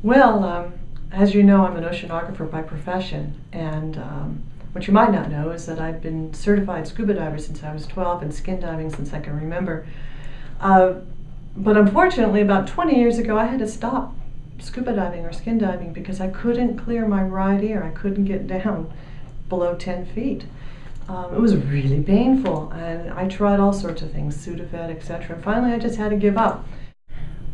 Well, as you know, I'm an oceanographer by profession, and what you might not know is that I've been certified scuba diver since I was 12 and skin diving since I can remember. But unfortunately, about 20 years ago, I had to stop scuba diving or skin diving because I couldn't clear my right ear. I couldn't get down below 10 feet. It was really painful, and I tried all sorts of things, Sudafed, etc. Finally, I just had to give up.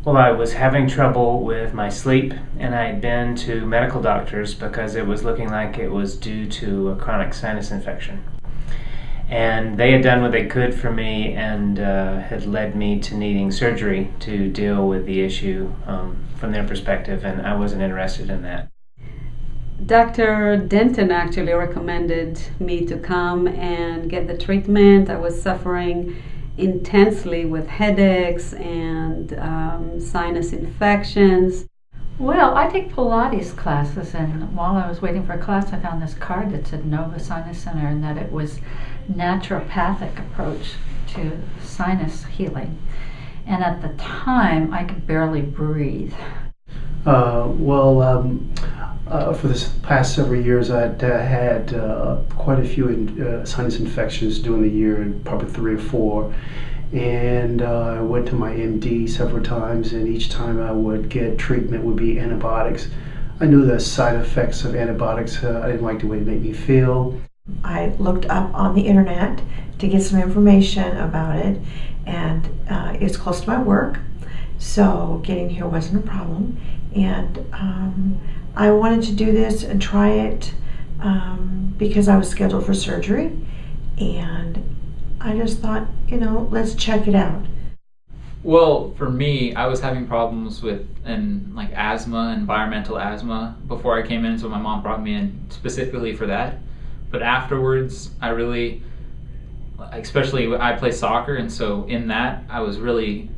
Well, I was having trouble with my sleep, and I had been to medical doctors because it was looking like it was due to a chronic sinus infection. And they had done what they could for me and had led me to needing surgery to deal with the issue from their perspective, and I wasn't interested in that. Dr. Denton actually recommended me to come and get the treatment. I was suffering intensely with headaches and sinus infections. Well, I take Pilates classes, and while I was waiting for a class, I found this card that said Nova Sinus Center, and that it was naturopathic approach to sinus healing. And at the time, I could barely breathe. For this past several years, I'd had quite a few sinus infections during the year, probably 3 or 4. And I went to my MD several times, and each time I would get treatment would be antibiotics. I knew the side effects of antibiotics. I didn't like the way it made me feel. I looked up on the internet to get some information about it, and it's close to my work, so getting here wasn't a problem. And I wanted to do this and try it because I was scheduled for surgery, and I just thought, let's check it out. Well, for me, I was having problems with like asthma, environmental asthma before I came in, so my mom brought me in specifically for that. But afterwards, I really, especially I play soccer, and so in that, I was really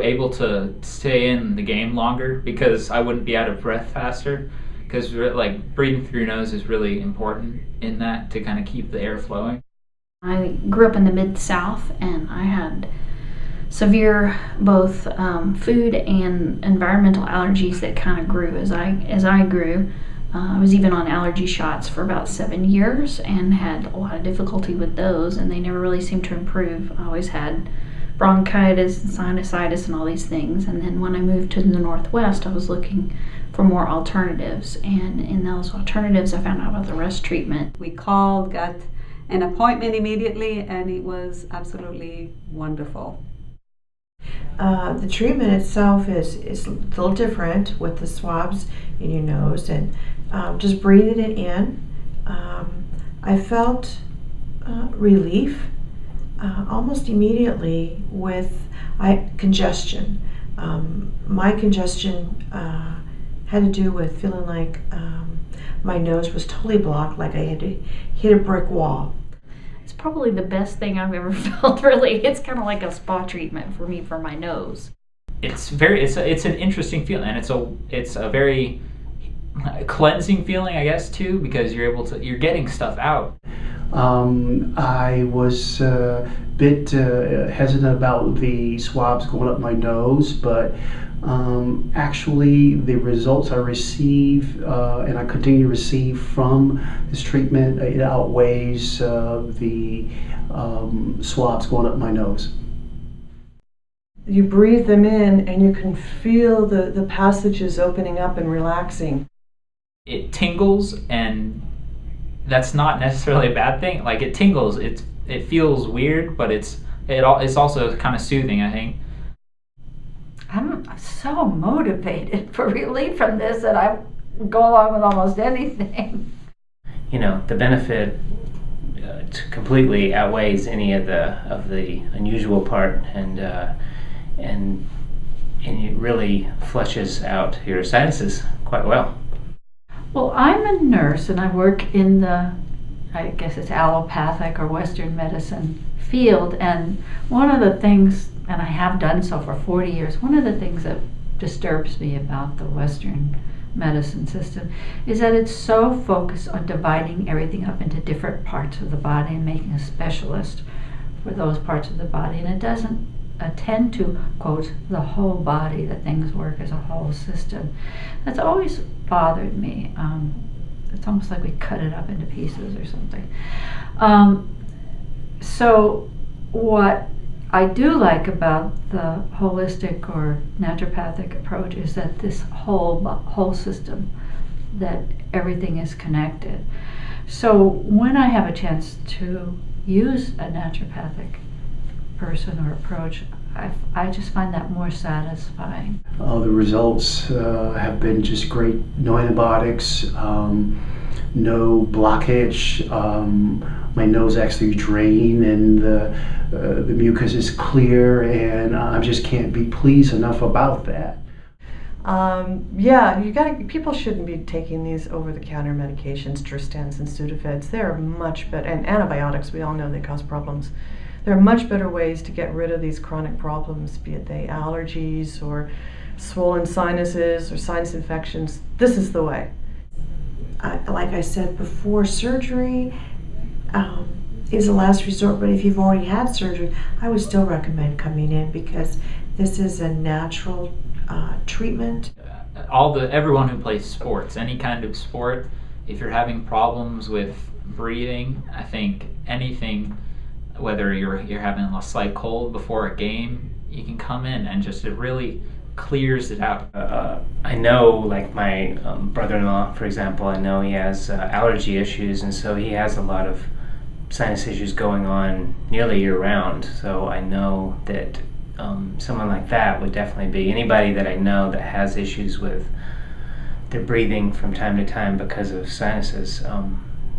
able to stay in the game longer because I wouldn't be out of breath faster, because like breathing through your nose is really important in that to kind of keep the air flowing. I grew up in the Mid-South, and I had severe both food and environmental allergies that kind of grew as I grew. I was even on allergy shots for about 7 years and had a lot of difficulty with those, and they never really seemed to improve. I always had bronchitis and sinusitis and all these things, and then when I moved to the Northwest, I was looking for more alternatives, and in those alternatives I found out about the rest treatment. We called, got an appointment immediately, and it was absolutely wonderful. The treatment itself is a little different with the swabs in your nose, and just breathing it in. I felt relief almost immediately with congestion. My congestion had to do with feeling like my nose was totally blocked, like I had to hit a brick wall. It's probably the best thing I've ever felt, really. It's kind of like a spa treatment for me for my nose. It's an interesting feeling, and it's a very cleansing feeling, I guess, too, because you're getting stuff out. I was a bit hesitant about the swabs going up my nose, but actually the results I receive and I continue to receive from this treatment, it outweighs the swabs going up my nose. You breathe them in and you can feel the passages opening up and relaxing. It tingles, and that's not necessarily a bad thing. Like, it tingles, it feels weird, but it's also kind of soothing, I think. I'm so motivated for relief from this that I go along with almost anything. The benefit completely outweighs any of the unusual part, and it really flushes out your sinuses quite well. Well, I'm a nurse, and I work in the, I guess it's allopathic or Western medicine field, and one of the things, and I have done so for 40 years, one of the things that disturbs me about the Western medicine system is that it's so focused on dividing everything up into different parts of the body and making a specialist for those parts of the body, and it doesn't attend to, quote, the whole body, that things work as a whole system. That's always bothered me. It's almost like we cut it up into pieces or something. So what I do like about the holistic or naturopathic approach is that this whole system, that everything is connected. So when I have a chance to use a naturopathic person or approach, I just find that more satisfying. The results have been just great. No antibiotics, no blockage. My nose actually drained, and the mucus is clear, and I just can't be pleased enough about that. Yeah, people shouldn't be taking these over-the-counter medications, Tristans and Sudafeds. They're much better, and antibiotics, we all know they cause problems. There are much better ways to get rid of these chronic problems, be it they allergies or swollen sinuses or sinus infections. This is the way. Like I said before, surgery is a last resort, but if you've already had surgery, I would still recommend coming in because this is a natural treatment. Everyone who plays sports, any kind of sport, if you're having problems with breathing, I think anything, whether you're having a slight cold before a game, you can come in and just, it really clears it out. I know, like my brother-in-law, for example, I know he has allergy issues, and so he has a lot of sinus issues going on nearly year-round. So I know that someone like that would definitely be, anybody that I know that has issues with their breathing from time to time because of sinus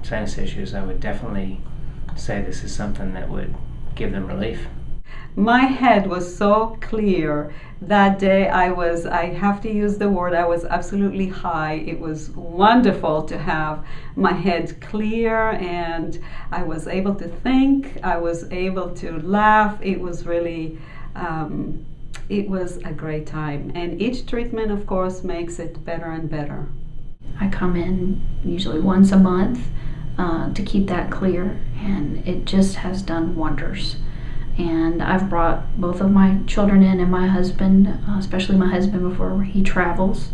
issues, I would definitely say this is something that would give them relief. My head was so clear that day. I have to use the word, I was absolutely high. It was wonderful to have my head clear, and I was able to think, I was able to laugh. It was really, it was a great time. And each treatment, of course, makes it better and better. I come in usually once a month to keep that clear, and it just has done wonders. And I've brought both of my children in, and my husband, especially my husband before he travels.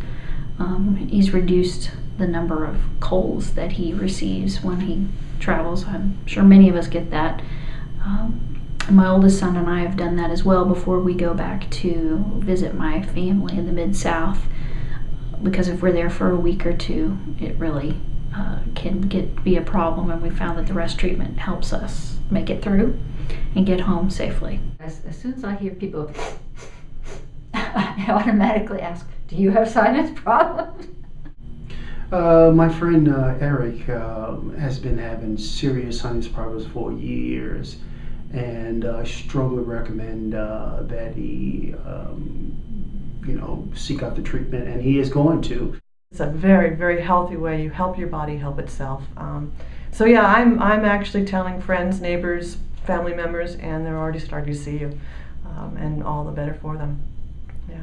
He's reduced the number of colds that he receives when he travels. I'm sure many of us get that. My oldest son and I have done that as well before we go back to visit my family in the Mid-South, because if we're there for a week or two, it really can be a problem, and we found that the rest treatment helps us make it through and get home safely. As soon as I hear people, I automatically ask, do you have sinus problems? My friend Eric has been having serious sinus problems for years, and I strongly recommend that he seek out the treatment, and he is going to. It's a very, very healthy way. You help your body help itself. So yeah, I'm actually telling friends, neighbors, family members, and they're already starting to see you, and all the better for them. Yeah.